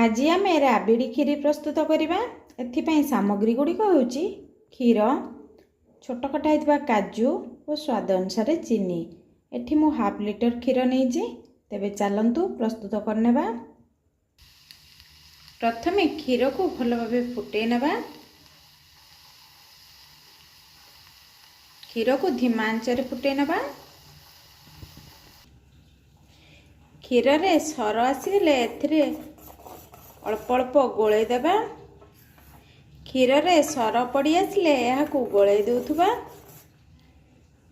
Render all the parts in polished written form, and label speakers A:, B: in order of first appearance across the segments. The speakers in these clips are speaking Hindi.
A: आज आम राबिड़ी खीरी प्रस्तुत करवा। एथिपाई सामग्री गुड़िक हूँ क्षीर, छोट कटा होता काजू और स्वाद अनुसार चीनी। एठी मु हाफ लिटर क्षीर नहीं तेबे चलतु प्रस्तुत करने। प्रथमे क्षीर को भल भाव फुटे नेबा। क्षीर को धीमा आंचरे फुटे नेबा। क्षीर रे सर आसीगले एथिरे अल्प अल्प गोले देबा। क्षीर रे सर पड़ी आसले यह गोले देउथुबा।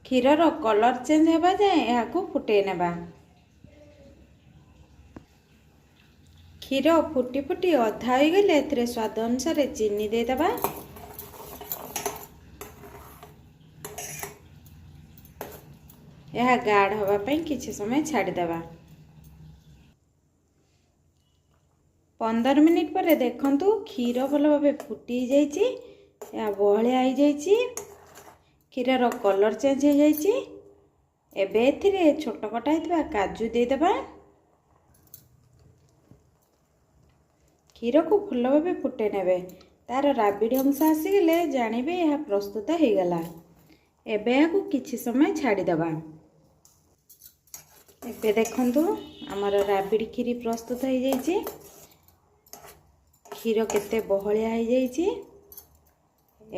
A: क्षीर कलर चेंज होगा जाए यह फुटे नेबा। क्षीर फुटी फुटी अधा हो गले एथिरे स्वाद अनुसार चीनी दे देबा। यह गाढ़ होगा पई किछि समय छाड़ी देबा। 15 मिनिट पर देखंतु क्षीर भल भाव फुटी जाइछि, या बहलिया हो जाइछि। क्षीर कलर चेंज हो जाइछि। एबे एथिरे छोट कटा होइतबा काजू दे देबा। क्षीर को भल भाव फुटे नेबे। तार राबिड़ी अंश आसीगले जानिबे यह प्रस्तुत हो गला। एबे याकू किछि समय छाड़ी देबा। एबे देखंतु हमर राबिड़ी खीरी प्रस्तुत हो जाइछि। क्षीर केते बहलिया हो जाइछि।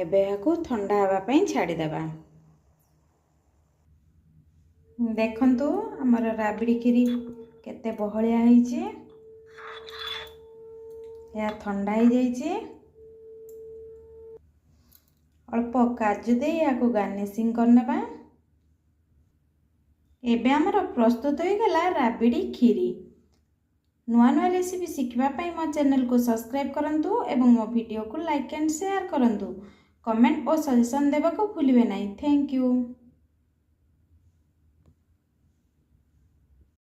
A: एबे याकू ठंडा हवा पई छाड़ी देबा। देखंतु हमर राबिड़ी खीरी केते बहलिया होइछि। या ठंडा हो जाइछि। अल्प काजू दे याकू गार्निशिंग करनेबा। एबे हमर प्रस्तुत हो गला राबिड़ी खीरी। नुआ नुआ रेसिपी शिखिबा पई मो चैनल को सब्सक्राइब करंतु एवं मो वीडियो को लाइक एंड शेयर करंतु। कमेंट और सजेशन देबा को भूलिबे नहीं। Thank you.